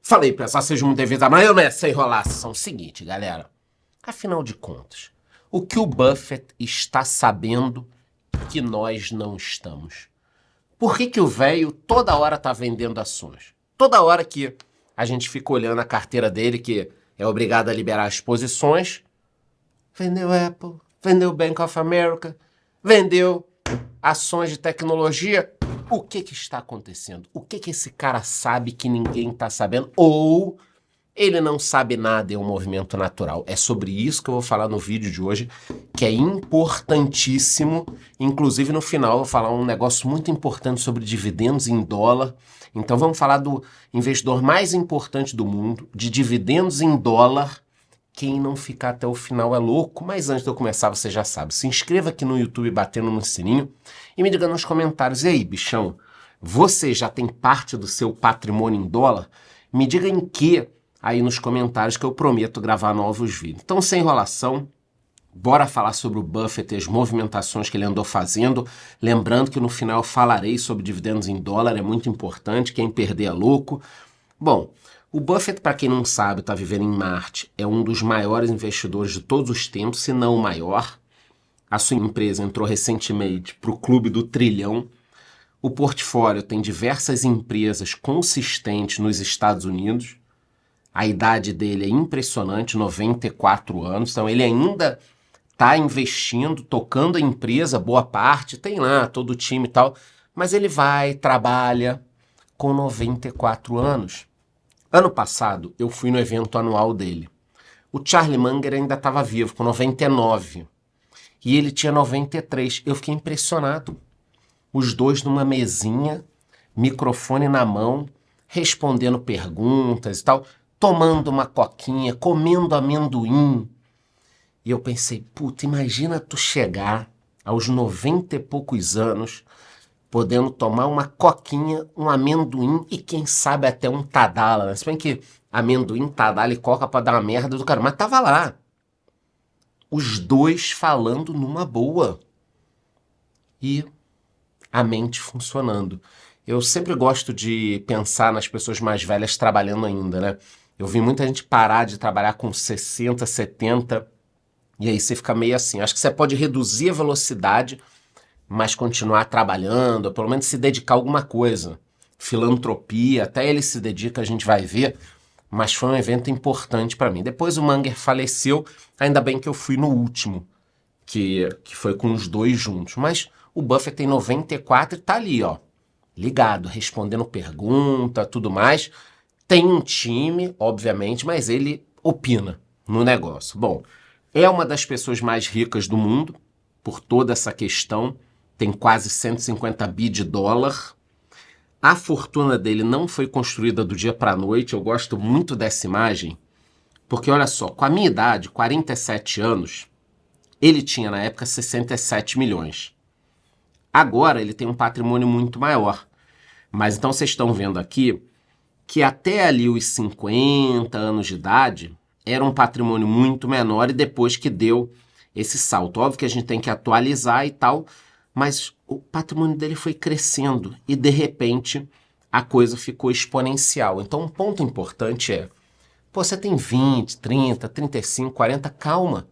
Falei, pessoal, sejam muito bem-vindos, mas eu não é sem enrolação. Seguinte, galera. Afinal de contas, o que o Buffett está sabendo que nós não estamos? Por que o velho toda hora tá vendendo ações? Toda hora que a gente fica olhando a carteira dele, que é obrigado a liberar as posições, vendeu Apple, vendeu Bank of America, vendeu ações de tecnologia. O que está acontecendo? O que esse cara sabe que ninguém está sabendo? Ou ele não sabe nada, é um movimento natural? É sobre isso que eu vou falar no vídeo de hoje, que é importantíssimo. Inclusive, no final, eu vou falar um negócio muito importante sobre dividendos em dólar. Então, vamos falar do investidor mais importante do mundo, de dividendos em dólar. Quem não ficar até o final é louco, mas antes de eu começar, você já sabe. Se inscreva aqui no YouTube batendo no sininho e me diga nos comentários. E aí, bichão, você já tem parte do seu patrimônio em dólar? Me diga em que aí nos comentários que eu prometo gravar novos vídeos. Então, sem enrolação, bora falar sobre o Buffett e as movimentações que ele andou fazendo. Lembrando que no final eu falarei sobre dividendos em dólar, é muito importante, quem perder é louco. Bom, o Buffett, para quem não sabe, está vivendo em Marte, é um dos maiores investidores de todos os tempos, se não o maior. A sua empresa entrou recentemente para o clube do trilhão. O portfólio tem diversas empresas consistentes nos Estados Unidos. A idade dele é impressionante, 94 anos, então ele ainda está investindo, tocando a empresa, boa parte, tem lá todo o time e tal, mas ele vai, trabalha com 94 anos. Ano passado, eu fui no evento anual dele. O Charlie Munger ainda estava vivo, com 99. E ele tinha 93. Eu fiquei impressionado. Os dois numa mesinha, microfone na mão, respondendo perguntas e tal, tomando uma coquinha, comendo amendoim. E eu pensei, puta, imagina tu chegar aos 90 e poucos anos, podendo tomar uma coquinha, um amendoim e quem sabe até um Tadala, né? Se bem que amendoim, Tadala e coca pode dar uma merda do cara, mas tava lá. Os dois falando numa boa. E a mente funcionando. Eu sempre gosto de pensar nas pessoas mais velhas trabalhando ainda, né? Eu vi muita gente parar de trabalhar com 60, 70, e aí você fica meio assim. Acho que você pode reduzir a velocidade, mas continuar trabalhando, ou pelo menos se dedicar a alguma coisa. Filantropia, até ele se dedica, a gente vai ver, mas foi um evento importante para mim. Depois o Munger faleceu, ainda bem que eu fui no último, que foi com os dois juntos. Mas o Buffett tem 94 e tá ali, ó, ligado, respondendo pergunta, tudo mais. Tem um time, obviamente, mas ele opina no negócio. Bom, é uma das pessoas mais ricas do mundo, por toda essa questão. Tem quase 150 bi de dólar. A fortuna dele não foi construída do dia para a noite. Eu gosto muito dessa imagem, porque olha só, com a minha idade, 47 anos, ele tinha na época 67 milhões. Agora ele tem um patrimônio muito maior. Mas então vocês estão vendo aqui que até ali os 50 anos de idade era um patrimônio muito menor e depois que deu esse salto. Óbvio que a gente tem que atualizar e tal, mas o patrimônio dele foi crescendo e, de repente, a coisa ficou exponencial. Então, um ponto importante é, pô, você tem 20, 30, 35, 40, calma.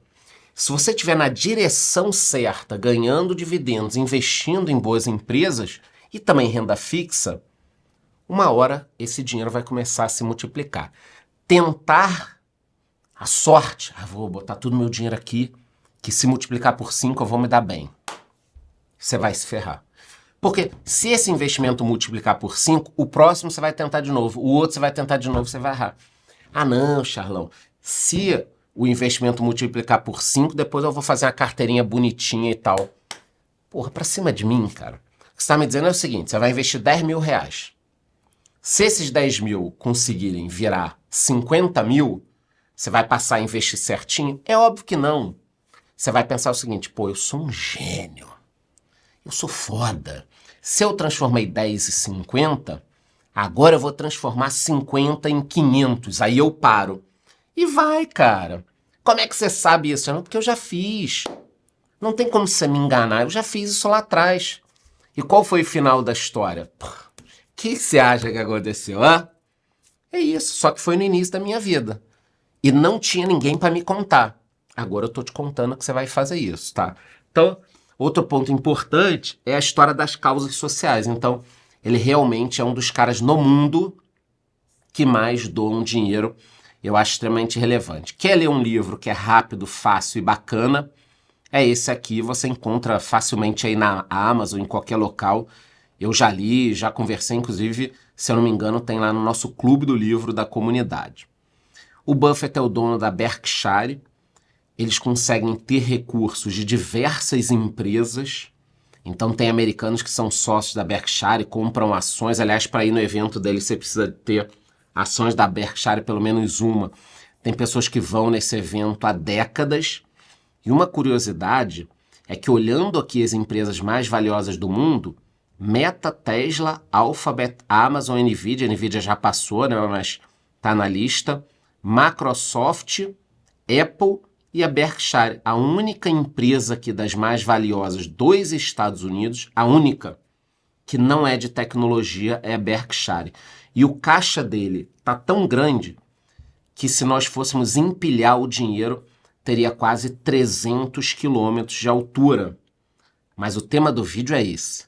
Se você estiver na direção certa, ganhando dividendos, investindo em boas empresas e também renda fixa, uma hora esse dinheiro vai começar a se multiplicar. Tentar a sorte, vou botar todo o meu dinheiro aqui, que se multiplicar por 5 eu vou me dar bem. Você vai se ferrar. Porque se esse investimento multiplicar por 5, o próximo você vai tentar de novo, o outro você vai tentar de novo, você vai errar. Ah não, Charlão, se o investimento multiplicar por 5, depois eu vou fazer uma carteirinha bonitinha e tal. Porra, pra cima de mim, cara. O que você tá me dizendo é o seguinte, você vai investir 10 mil reais. Se esses 10 mil conseguirem virar 50 mil, você vai passar a investir certinho? É óbvio que não. Você vai pensar o seguinte, pô, eu sou um gênio. Eu sou foda. Se eu transformei 10 em 50, agora eu vou transformar 50 em 500. Aí eu paro. E vai, cara. Como é que você sabe isso? Não, porque eu já fiz. Não tem como você me enganar. Eu já fiz isso lá atrás. E qual foi o final da história? O que você acha que aconteceu, hã? É isso, só que foi no início da minha vida. E não tinha ninguém para me contar. Agora eu tô te contando que você vai fazer isso, tá? Então, outro ponto importante é a história das causas sociais. Então, ele realmente é um dos caras no mundo que mais doam dinheiro. Eu acho extremamente relevante. Quer ler um livro que é rápido, fácil e bacana? É esse aqui, você encontra facilmente aí na Amazon, em qualquer local. Eu já li, já conversei, inclusive, se eu não me engano, tem lá no nosso clube do livro da comunidade. O Buffett é o dono da Berkshire. Eles conseguem ter recursos de diversas empresas. Então tem americanos que são sócios da Berkshire e compram ações. Aliás, para ir no evento dele, você precisa ter ações da Berkshire, pelo menos uma. Tem pessoas que vão nesse evento há décadas. E uma curiosidade é que, olhando aqui as empresas mais valiosas do mundo, Meta, Tesla, Alphabet, Amazon, Nvidia já passou, né, mas está na lista, Microsoft, Apple e a Berkshire, a única empresa aqui das mais valiosas dos Estados Unidos, a única que não é de tecnologia é a Berkshire. E o caixa dele está tão grande que, se nós fôssemos empilhar o dinheiro, teria quase 300 quilômetros de altura. Mas o tema do vídeo é esse.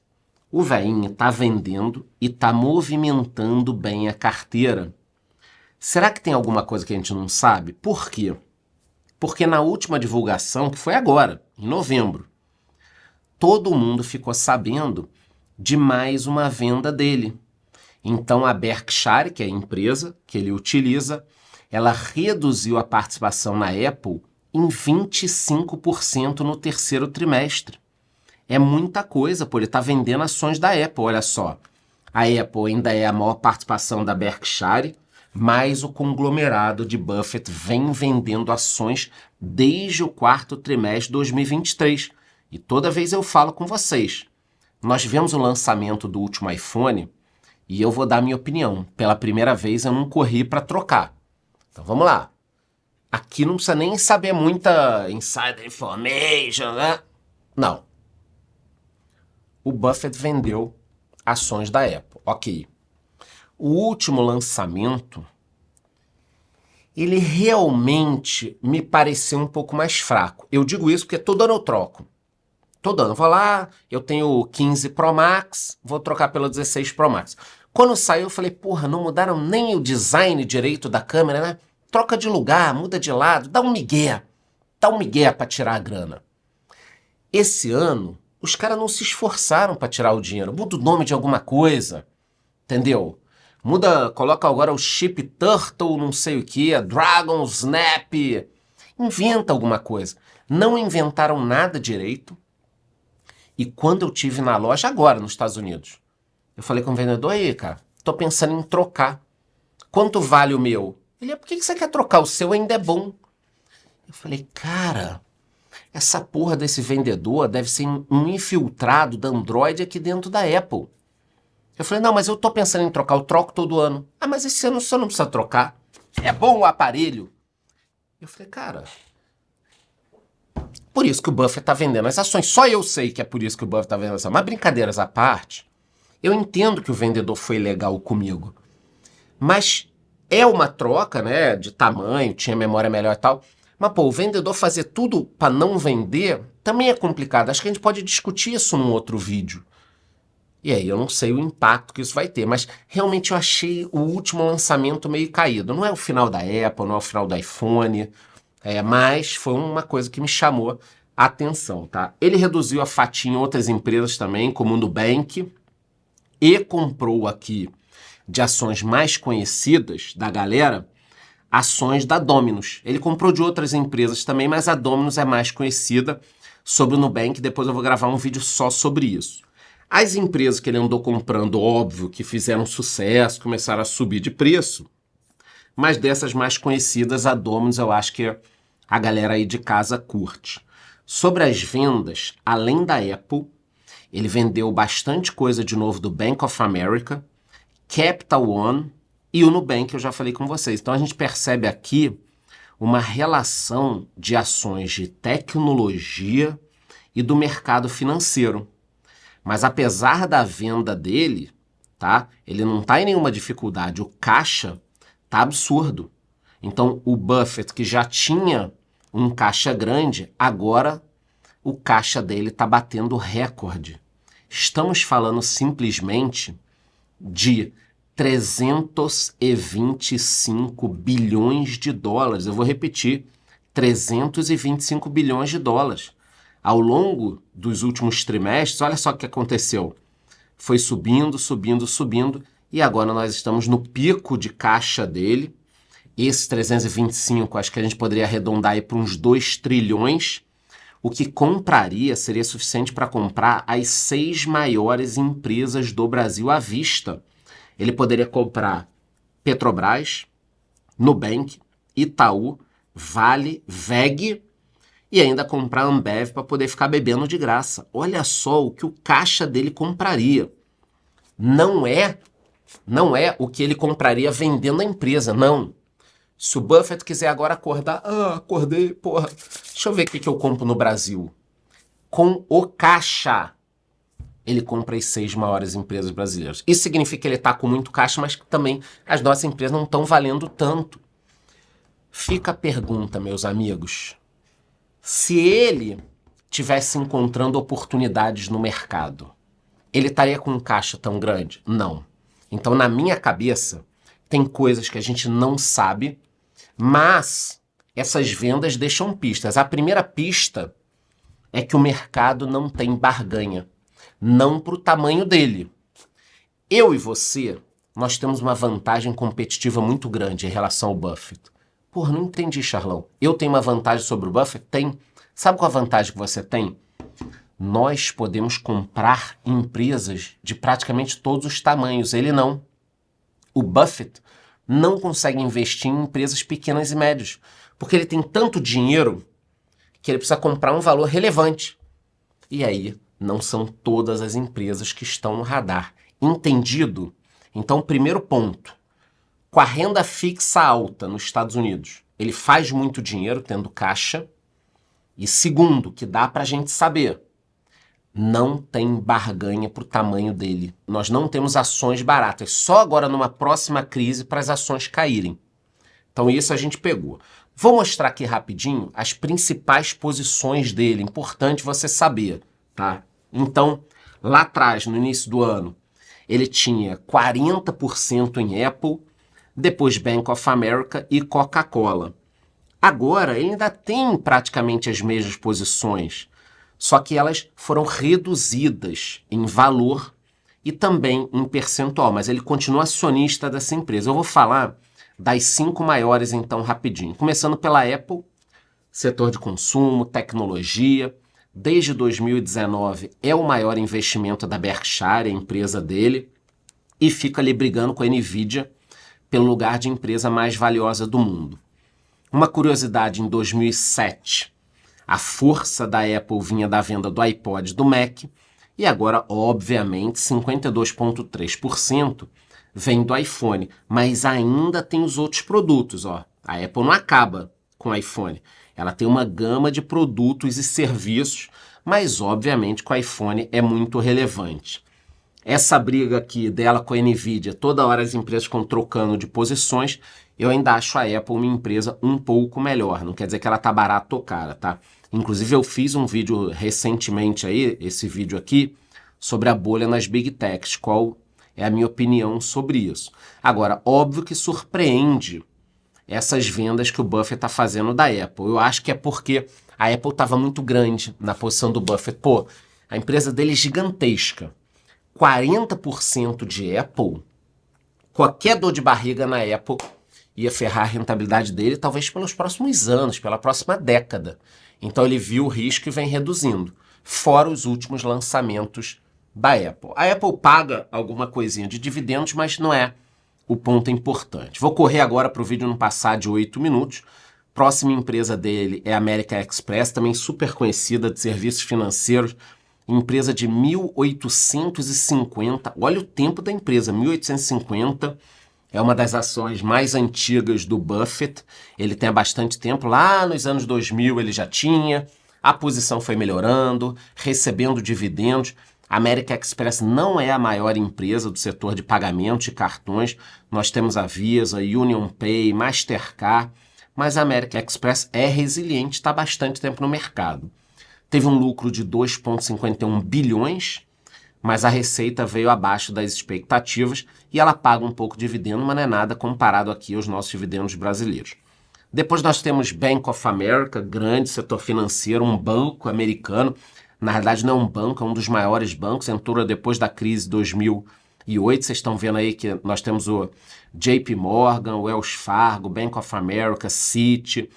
O velhinho está vendendo e está movimentando bem a carteira. Será que tem alguma coisa que a gente não sabe? Por quê? Porque na última divulgação, que foi agora, em novembro, todo mundo ficou sabendo de mais uma venda dele. Então a Berkshire, que é a empresa que ele utiliza, ela reduziu a participação na Apple em 25% no terceiro trimestre. É muita coisa, pô, ele está vendendo ações da Apple, olha só. A Apple ainda é a maior participação da Berkshire, mas o conglomerado de Buffett vem vendendo ações desde o quarto trimestre de 2023. E toda vez eu falo com vocês. Nós vemos o lançamento do último iPhone e eu vou dar minha opinião. Pela primeira vez eu não corri para trocar. Então vamos lá. Aqui não precisa nem saber muita insider information, né? Não. O Buffett vendeu ações da Apple. Ok. O último lançamento, ele realmente me pareceu um pouco mais fraco. Eu digo isso porque todo ano eu troco. Todo ano eu vou lá, eu tenho o 15 Pro Max, vou trocar pelo 16 Pro Max. Quando saiu eu falei, porra, não mudaram nem o design direito da câmera, né? Troca de lugar, muda de lado, dá um migué. Dá um migué pra tirar a grana. Esse ano, os caras não se esforçaram pra tirar o dinheiro. Muda o nome de alguma coisa, entendeu? Muda, coloca agora o chip Turtle, não sei o que, Dragon Snap. Inventa alguma coisa. Não inventaram nada direito. E quando eu tive na loja, agora nos Estados Unidos, eu falei com o vendedor, aí, cara, tô pensando em trocar. Quanto vale o meu? Ele, por que você quer trocar? O seu ainda é bom. Eu falei, cara, essa porra desse vendedor deve ser um infiltrado da Android aqui dentro da Apple. Eu falei, não, mas eu tô pensando em trocar, eu troco todo ano. Ah, mas esse ano você não precisa trocar. É bom o aparelho. Eu falei, cara, por isso que o Buffett tá vendendo as ações. Só eu sei que é por isso que o Buffett tá vendendo as ações. Mas brincadeiras à parte, eu entendo que o vendedor foi legal comigo. Mas é uma troca, né, de tamanho, tinha memória melhor e tal. Mas, pô, o vendedor fazer tudo para não vender também é complicado. Acho que a gente pode discutir isso num outro vídeo. E aí eu não sei o impacto que isso vai ter, mas realmente eu achei o último lançamento meio caído. Não é o final da Apple, não é o final do iPhone, mas foi uma coisa que me chamou a atenção, tá? Ele reduziu a fatia em outras empresas também, como o Nubank, e comprou aqui, de ações mais conhecidas da galera, ações da Domino's. Ele comprou de outras empresas também, mas a Domino's é mais conhecida. Sobre o Nubank, depois eu vou gravar um vídeo só sobre isso. As empresas que ele andou comprando, óbvio, que fizeram sucesso, começaram a subir de preço, mas dessas mais conhecidas, a Domino's eu acho que a galera aí de casa curte. Sobre as vendas, além da Apple, ele vendeu bastante coisa de novo do Bank of America, Capital One e o Nubank, eu já falei com vocês. Então a gente percebe aqui uma relação de ações de tecnologia e do mercado financeiro. Mas apesar da venda dele, tá? Ele não está em nenhuma dificuldade. O caixa Tá absurdo. Então, o Buffett, que já tinha um caixa grande, agora o caixa dele está batendo recorde. Estamos falando simplesmente de 325 bilhões de dólares. Eu vou repetir, 325 bilhões de dólares. Ao longo dos últimos trimestres, olha só o que aconteceu. Foi subindo, subindo, subindo, e agora nós estamos no pico de caixa dele. Esse 325, acho que a gente poderia arredondar aí para uns 2 trilhões. O que compraria seria suficiente para comprar as 6 maiores empresas do Brasil à vista. Ele poderia comprar Petrobras, Nubank, Itaú, Vale, VEG e ainda comprar Ambev para poder ficar bebendo de graça. Olha só o que o caixa dele compraria. Não é o que ele compraria vendendo a empresa, não. Se o Buffett quiser agora acordar, acordei, porra, deixa eu ver o que eu compro no Brasil. Com o caixa, ele compra as 6 maiores empresas brasileiras. Isso significa que ele está com muito caixa, mas que também as nossas empresas não estão valendo tanto. Fica a pergunta, meus amigos. Se ele tivesse encontrando oportunidades no mercado, ele estaria com um caixa tão grande? Não. Então, na minha cabeça, tem coisas que a gente não sabe, mas essas vendas deixam pistas. A primeira pista é que o mercado não tem barganha. Não para o tamanho dele. Eu e você, nós temos uma vantagem competitiva muito grande em relação ao Buffett. Porra, não entendi, Charlão. Eu tenho uma vantagem sobre o Buffett? Tem. Sabe qual a vantagem que você tem? Nós podemos comprar empresas de praticamente todos os tamanhos. Ele não. O Buffett não consegue investir em empresas pequenas e médias, porque ele tem tanto dinheiro que ele precisa comprar um valor relevante. E aí, não são todas as empresas que estão no radar. Entendido? Então, primeiro ponto. Com a renda fixa alta nos Estados Unidos, ele faz muito dinheiro tendo caixa. E segundo, que dá pra gente saber, não tem barganha pro tamanho dele. Nós não temos ações baratas. Só agora numa próxima crise para as ações caírem. Então isso a gente pegou. Vou mostrar aqui rapidinho as principais posições dele. Importante você saber, tá? Então, lá atrás, no início do ano, ele tinha 40% em Apple, depois Bank of America e Coca-Cola. Agora, ele ainda tem praticamente as mesmas posições, só que elas foram reduzidas em valor e também em percentual, mas ele continua acionista dessa empresa. Eu vou falar das 5 maiores, então, rapidinho. Começando pela Apple, setor de consumo, tecnologia. Desde 2019 é o maior investimento da Berkshire, a empresa dele, e fica ali brigando com a Nvidia pelo lugar de empresa mais valiosa do mundo. Uma curiosidade, em 2007, a força da Apple vinha da venda do iPod e do Mac, e agora, obviamente, 52,3% vem do iPhone, mas ainda tem os outros produtos, ó. A Apple não acaba com o iPhone. Ela tem uma gama de produtos e serviços, mas obviamente que o iPhone é muito relevante. Essa briga aqui dela com a Nvidia, toda hora as empresas ficam trocando de posições, eu ainda acho a Apple uma empresa um pouco melhor. Não quer dizer que ela tá barata ou cara, tá? Inclusive eu fiz um vídeo recentemente aí, esse vídeo aqui, sobre a bolha nas Big Techs, qual é a minha opinião sobre isso. Agora, óbvio que surpreende essas vendas que o Buffett está fazendo da Apple. Eu acho que é porque a Apple estava muito grande na posição do Buffett. Pô, a empresa dele é gigantesca. 40% de Apple, qualquer dor de barriga na Apple ia ferrar a rentabilidade dele, talvez pelos próximos anos, pela próxima década. Então ele viu o risco e vem reduzindo. Fora os últimos lançamentos da Apple. A Apple paga alguma coisinha de dividendos, mas não é o ponto importante. Vou correr agora para o vídeo não passar de 8 minutos. Próxima empresa dele é a American Express, também super conhecida de serviços financeiros. Empresa de 1850. Olha o tempo da empresa, 1850. É uma das ações mais antigas do Buffett. Ele tem há bastante tempo. Lá nos anos 2000 ele já tinha. A posição foi melhorando, recebendo dividendos. A American Express não é a maior empresa do setor de pagamentos e cartões. Nós temos a Visa, UnionPay, Mastercard, mas a American Express é resiliente, está há bastante tempo no mercado. Teve um lucro de 2,51 bilhões, mas a receita veio abaixo das expectativas e ela paga um pouco de dividendo, mas não é nada comparado aqui aos nossos dividendos brasileiros. Depois nós temos Bank of America, grande setor financeiro, um banco americano. Na verdade não é um banco, é um dos maiores bancos, entrou depois da crise de 2008. Vocês estão vendo aí que nós temos o JP Morgan, Wells Fargo, Bank of America, Citi.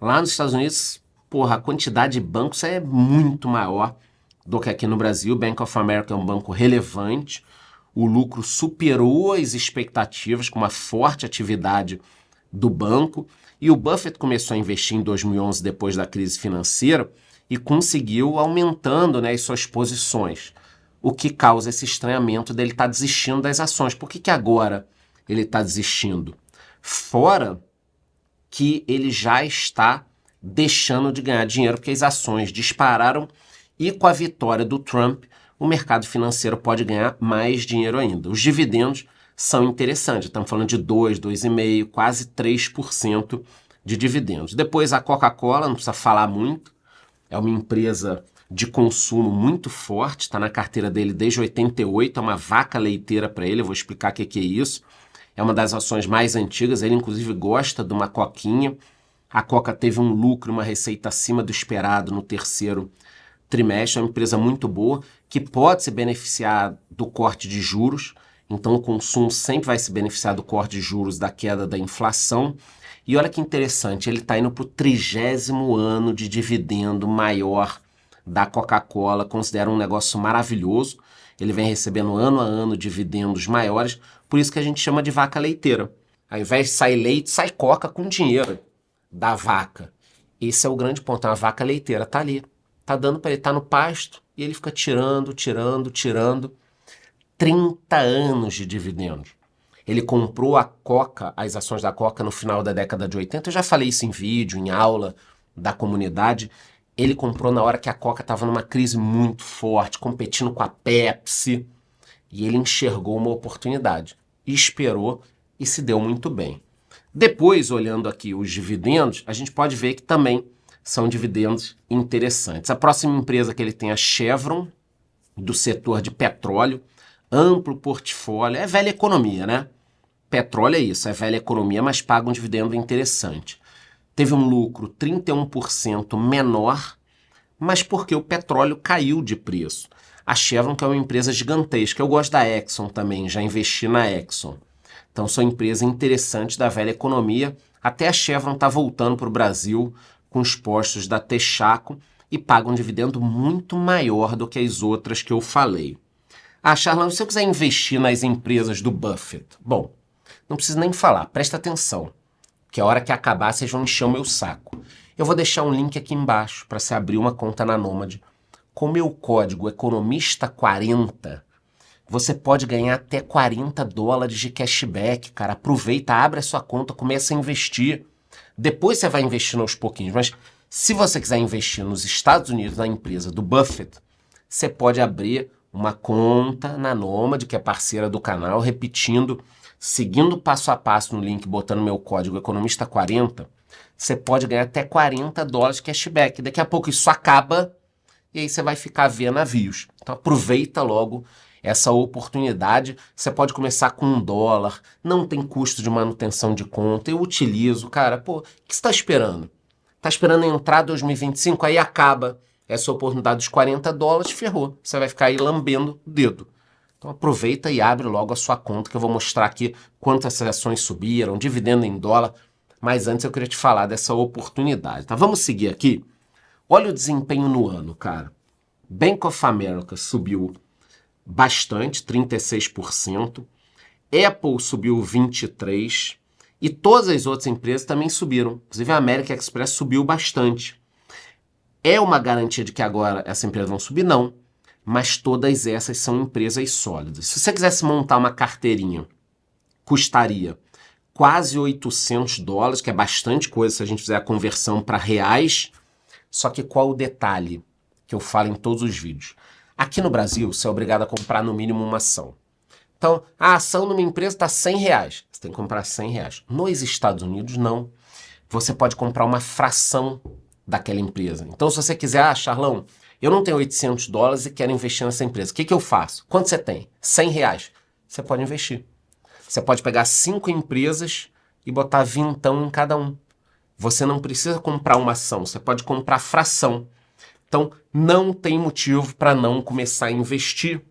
Lá nos Estados Unidos, porra, a quantidade de bancos é muito maior do que aqui no Brasil. Bank of America é um banco relevante, o lucro superou as expectativas com uma forte atividade do banco, e o Buffett começou a investir em 2011 depois da crise financeira e conseguiu aumentando, né, as suas posições, o que causa esse estranhamento dele estar desistindo das ações. Por que agora ele está desistindo? Fora que ele já está deixando de ganhar dinheiro porque as ações dispararam e com a vitória do Trump, o mercado financeiro pode ganhar mais dinheiro ainda. Os dividendos são interessantes, estamos falando de 2, 2,5%, quase 3% de dividendos. Depois a Coca-Cola, não precisa falar muito, é uma empresa de consumo muito forte, está na carteira dele desde 88, é uma vaca leiteira para ele, eu vou explicar o que é isso. É uma das ações mais antigas, ele inclusive gosta de uma coquinha. A Coca teve um lucro, uma receita acima do esperado no terceiro trimestre, é uma empresa muito boa, que pode se beneficiar do corte de juros, então o consumo sempre vai se beneficiar do corte de juros, da queda da inflação. E olha que interessante, ele está indo para o 30º ano de dividendo maior da Coca-Cola, considera um negócio maravilhoso, ele vem recebendo ano a ano dividendos maiores, por isso que a gente chama de vaca leiteira. Ao invés de sair leite, sai coca com dinheiro da vaca. Esse é o grande ponto, a vaca leiteira está ali, está dando para ele, está no pasto, e ele fica tirando. 30 anos de dividendos. Ele comprou a Coca, as ações da Coca no final da década de 80, eu já falei isso em vídeo, em aula da comunidade. Ele comprou na hora que a Coca estava numa crise muito forte, competindo com a Pepsi, e ele enxergou uma oportunidade, esperou e se deu muito bem. Depois, olhando aqui os dividendos, a gente pode ver que também são dividendos interessantes. A próxima empresa que ele tem é a Chevron, do setor de petróleo, amplo portfólio, é velha economia, né? Petróleo é isso, é velha economia, mas paga um dividendo interessante. Teve um lucro 31% menor, mas porque o petróleo caiu de preço. A Chevron, que é uma empresa gigantesca, eu gosto da Exxon também, já investi na Exxon. Então são empresas interessantes da velha economia. Até a Chevron está voltando para o Brasil com os postos da Texaco e paga um dividendo muito maior do que as outras que eu falei. Ah, Charlão, se eu quiser investir nas empresas do Buffett, bom, não preciso nem falar, presta atenção, que a hora que acabar vocês vão encher o meu saco. Eu vou deixar um link aqui embaixo para você abrir uma conta na Nômade. Com o meu código Economista40, você pode ganhar até $40 de cashback, cara. Aproveita, abre a sua conta, começa a investir. Depois você vai investindo aos pouquinhos, mas se você quiser investir nos Estados Unidos, na empresa do Buffett, você pode abrir uma conta na Nômade, que é parceira do canal, repetindo, seguindo passo a passo no link, botando meu código Economista40, você pode ganhar até $40 de cashback. Daqui a pouco isso acaba e aí você vai ficar vendo navios. Então aproveita logo essa oportunidade. Você pode começar com $1, não tem custo de manutenção de conta, eu utilizo. Cara, pô, o que você está esperando? Está esperando entrar 2025, aí acaba essa oportunidade dos $40, ferrou. Você vai ficar aí lambendo o dedo. Então aproveita e abre logo a sua conta, que eu vou mostrar aqui quantas ações subiram, dividendo em dólar. Mas antes eu queria te falar dessa oportunidade, tá? Vamos seguir aqui. Olha o desempenho no ano, cara. Bank of America subiu bastante, 36%. Apple subiu 23%. E todas as outras empresas também subiram. Inclusive a American Express subiu bastante. É uma garantia de que agora essas empresas vão subir? Não. Mas todas essas são empresas sólidas. Se você quisesse montar uma carteirinha, custaria quase $800, que é bastante coisa se a gente fizer a conversão para reais. Só que qual o detalhe que eu falo em todos os vídeos? Aqui no Brasil, você é obrigado a comprar no mínimo uma ação. Então, a ação numa empresa está R$100. Você tem que comprar R$100. Nos Estados Unidos, não. Você pode comprar uma fração daquela empresa. Então, se você quiser, Charlão, eu não tenho $800 e quero investir nessa empresa. O que eu faço? Quanto você tem? R$100. Você pode investir. Você pode pegar 5 empresas e botar vintão em cada um. Você não precisa comprar uma ação, você pode comprar fração. Então, não tem motivo para não começar a investir.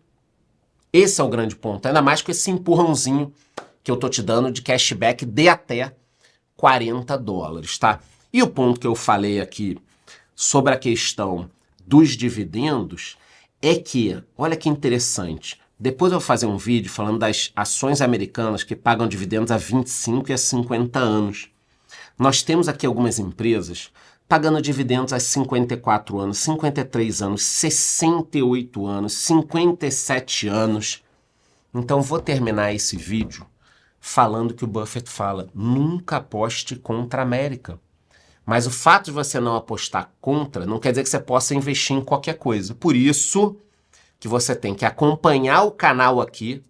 Esse é o grande ponto. Ainda mais com esse empurrãozinho que eu tô te dando de cashback de até $40, tá? E o ponto que eu falei aqui sobre a questão dos dividendos é que, olha que interessante, depois eu vou fazer um vídeo falando das ações americanas que pagam dividendos há 25 e há 50 anos. Nós temos aqui algumas empresas pagando dividendos há 54 anos, 53 anos, 68 anos, 57 anos. Então vou terminar esse vídeo falando que o Buffett fala, nunca aposte contra a América. Mas o fato de você não apostar contra não quer dizer que você possa investir em qualquer coisa. Por isso que você tem que acompanhar o canal aqui,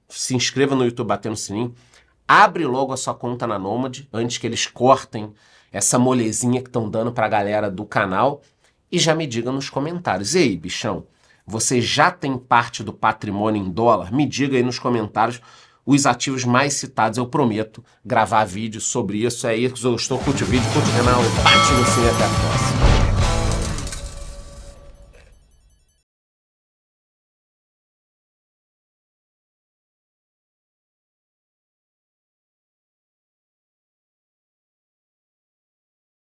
se inscreva no YouTube batendo o sininho, abre logo a sua conta na Nomad antes que eles cortem essa molezinha que estão dando para a galera do canal e já me diga nos comentários. E aí, bichão, você já tem parte do patrimônio em dólar? Me diga aí nos comentários os ativos mais citados. Eu prometo gravar vídeo sobre isso. É isso, eu estou curtindo o vídeo, curte o canal, bate no sininho, até a próxima.